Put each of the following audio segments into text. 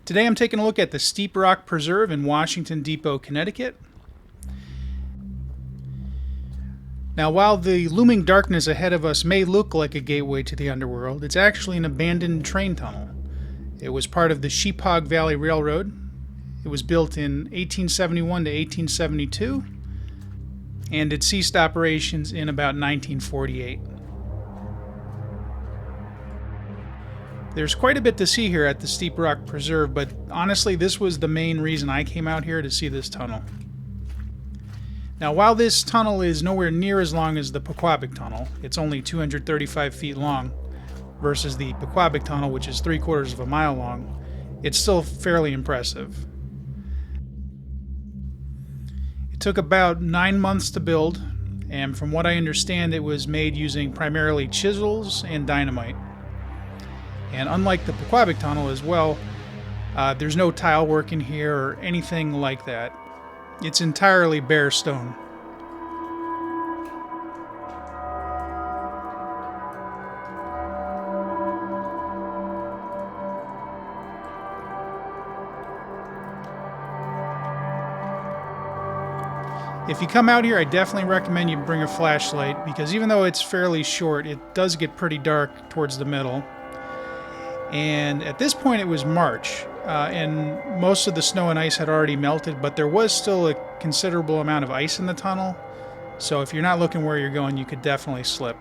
Today I'm taking a look at the Steep Rock Preserve in Washington Depot, Connecticut. Now, while the looming darkness ahead of us may look like a gateway to the underworld, it's actually an abandoned train tunnel. It was part of the Sheephog Valley Railroad. It was built in 1871 to 1872, and it ceased operations in about 1948. There's quite a bit to see here at the Steep Rock Preserve, but honestly, this was the main reason I came out here, to see this tunnel. Now, while this tunnel is nowhere near as long as the Pequabic Tunnel, it's only 235 feet long, versus the Pequabic Tunnel, which is 3/4 of a mile long, it's still fairly impressive. It took about 9 months to build, and from what I understand, it was made using primarily chisels and dynamite. And unlike the Pequabic Tunnel as well, there's no tile work in here or anything like that. It's entirely bare stone. If you come out here, I definitely recommend you bring a flashlight, because even though it's fairly short, it does get pretty dark towards the middle. And at this point it was March, and most of the snow and ice had already melted, but there was still a considerable amount of ice in the tunnel, so if you're not looking where you're going, you could definitely slip.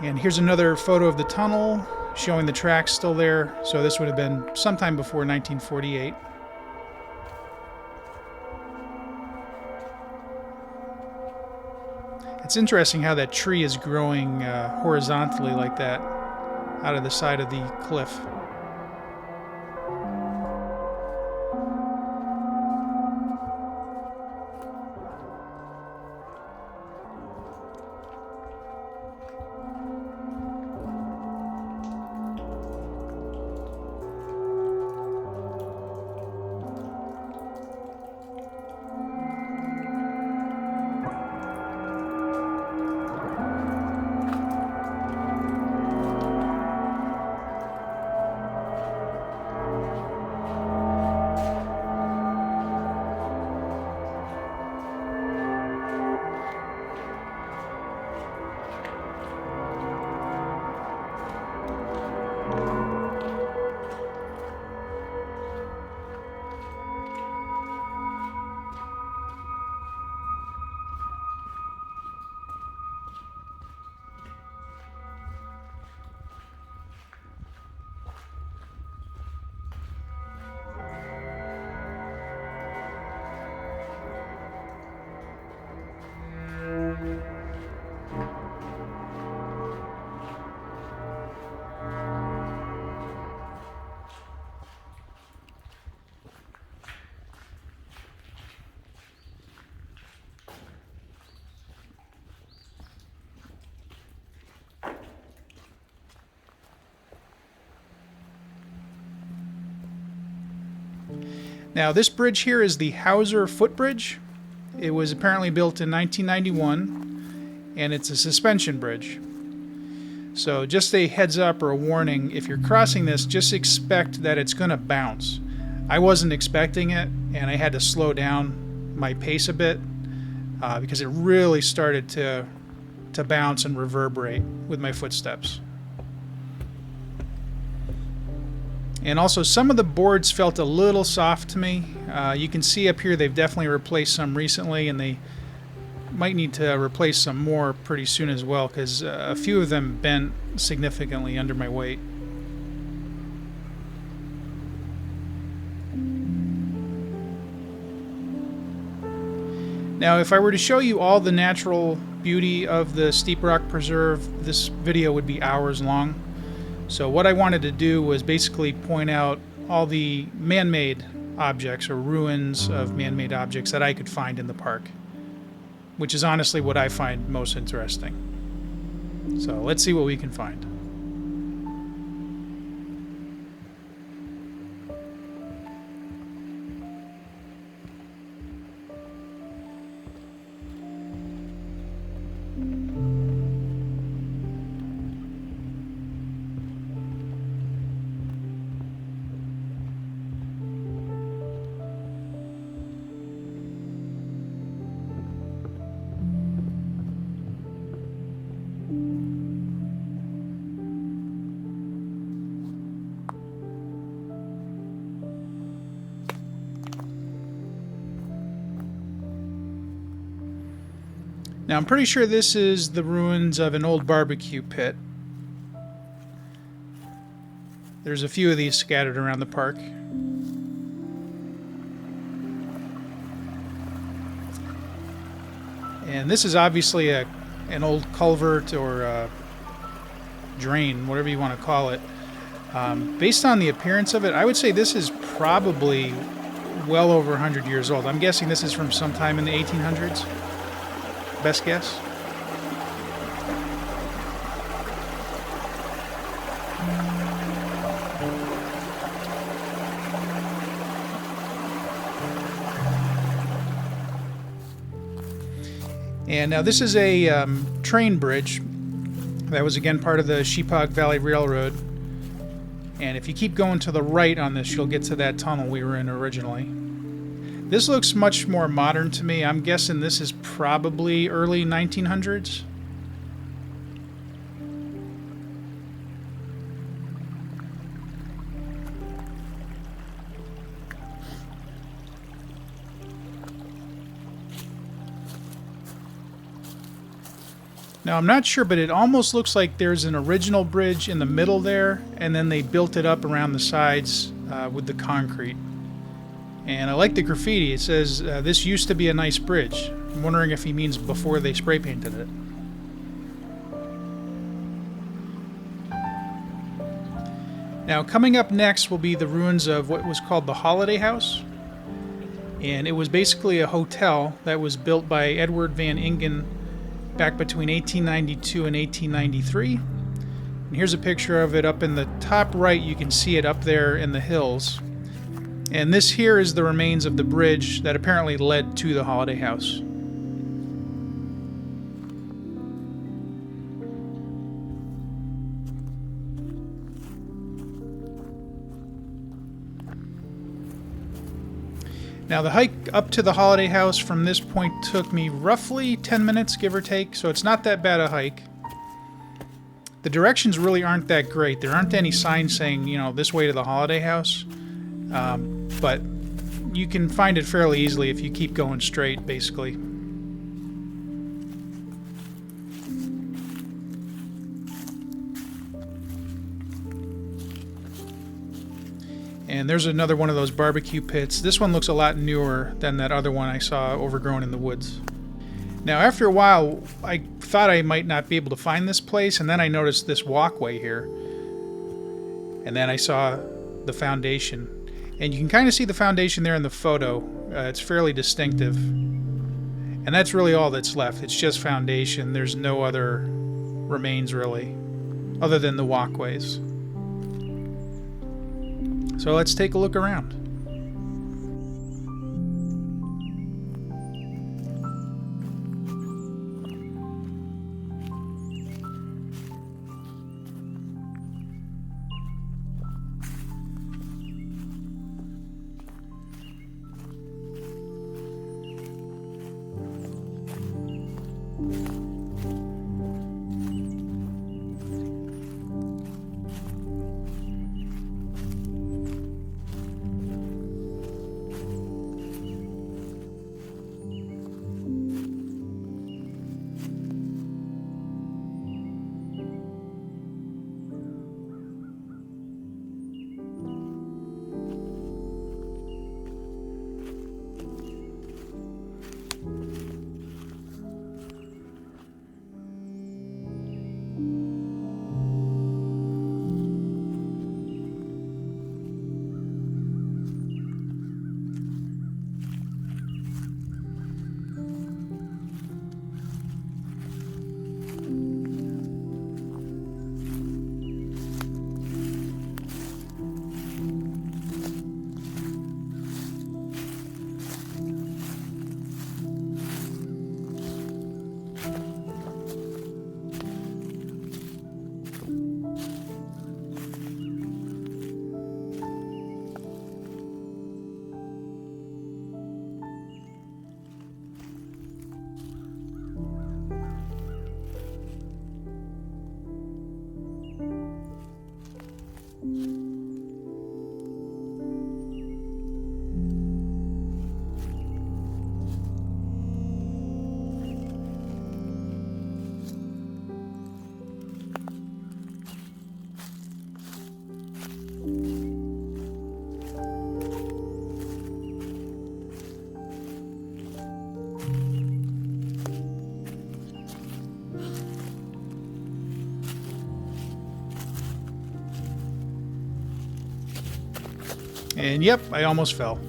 And here's another photo of the tunnel showing the tracks still there. So this would have been sometime before 1948. It's interesting how that tree is growing horizontally like that out of the side of the cliff. Now this bridge here is the Hauser Footbridge. It was apparently built in 1991, and it's a suspension bridge. So just a heads up or a warning, if you're crossing this, just expect that it's going to bounce. I wasn't expecting it, and I had to slow down my pace a bit because it really started to bounce and reverberate with my footsteps. And also some of the boards felt a little soft to me. You can see up here they've definitely replaced some recently, and they might need to replace some more pretty soon as well, because a few of them bent significantly under my weight. Now if I were to show you all the natural beauty of the Steep Rock Preserve, this video would be hours long. So what I wanted to do was basically point out all the man-made objects or ruins of man-made objects that I could find in the park, which is honestly what I find most interesting. So let's see what we can find. Now I'm pretty sure this is the ruins of an old barbecue pit. There's a few of these scattered around the park. And this is obviously an old culvert or a drain, whatever you want to call it. Based on the appearance of it, I would say this is probably well over 100 years old. I'm guessing this is from sometime in the 1800s. Best guess? And now this is a train bridge that was again part of the Sheepog Valley Railroad. And if you keep going to the right on this, you'll get to that tunnel we were in originally. This looks much more modern to me. I'm guessing this is probably early 1900s. Now I'm not sure, but it almost looks like there's an original bridge in the middle there, and then they built it up around the sides with the concrete. And I like the graffiti. It says, this used to be a nice bridge. I'm wondering if he means before they spray painted it. Now coming up next will be the ruins of what was called the Holiday House. And it was basically a hotel that was built by Edward Van Ingen back between 1892 and 1893. And here's a picture of it up in the top right. You can see it up there in the hills. And this here is the remains of the bridge that apparently led to the Holiday House. Now the hike up to the Holiday House from this point took me roughly 10 minutes, give or take, so it's not that bad a hike. The directions really aren't that great. There aren't any signs saying, you know, this way to the Holiday House. But you can find it fairly easily if you keep going straight, basically. And there's another one of those barbecue pits. This one looks a lot newer than that other one I saw overgrown in the woods. Now after a while, I thought I might not be able to find this place, and then I noticed this walkway here. And then I saw the foundation. And you can kind of see the foundation there in the photo. It's fairly distinctive. And that's really all that's left. It's just foundation. There's no other remains really, other than the walkways. So let's take a look around. And yep, I almost fell.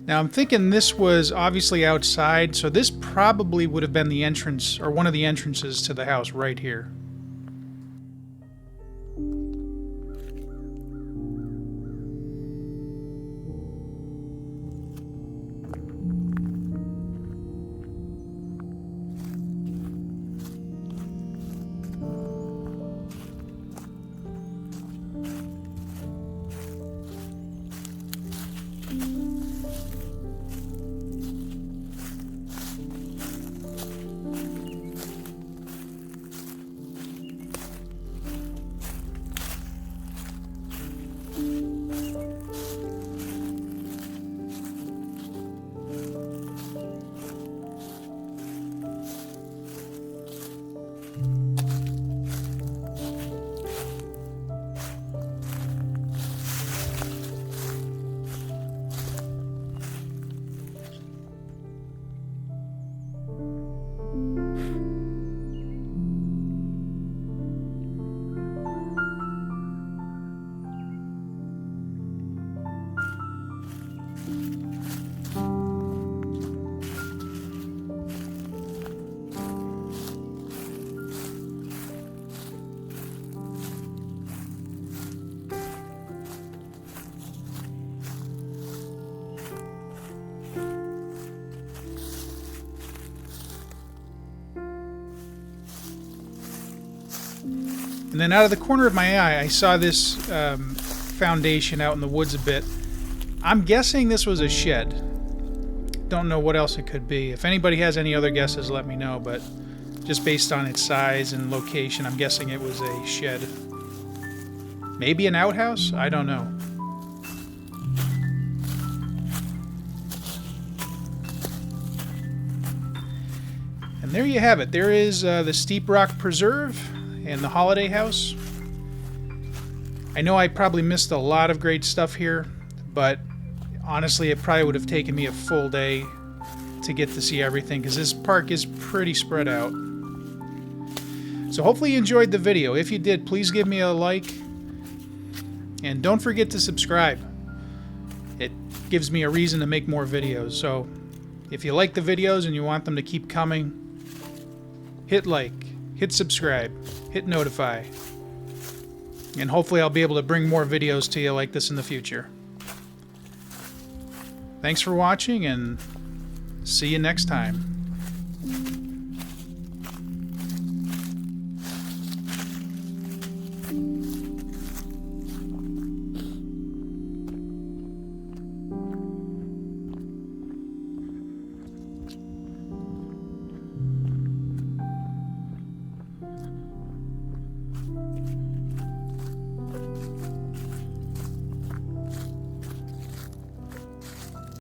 Now I'm thinking this was obviously outside, so this probably would have been the entrance, or one of the entrances to the house right here. And then out of the corner of my eye, I saw this foundation out in the woods a bit. I'm guessing this was a shed. Don't know what else it could be. If anybody has any other guesses, let me know, but just based on its size and location, I'm guessing it was a shed. Maybe an outhouse? I don't know. And there you have it. There is the Steep Rock Preserve and the Holiday House. I know I probably missed a lot of great stuff here, but honestly, it probably would have taken me a full day to get to see everything, because this park is pretty spread out. So hopefully you enjoyed the video. If you did, please give me a like, and don't forget to subscribe. It gives me a reason to make more videos. So if you like the videos and you want them to keep coming, hit like, hit subscribe, hit notify, and hopefully I'll be able to bring more videos to you like this in the future. Thanks for watching, and see you next time.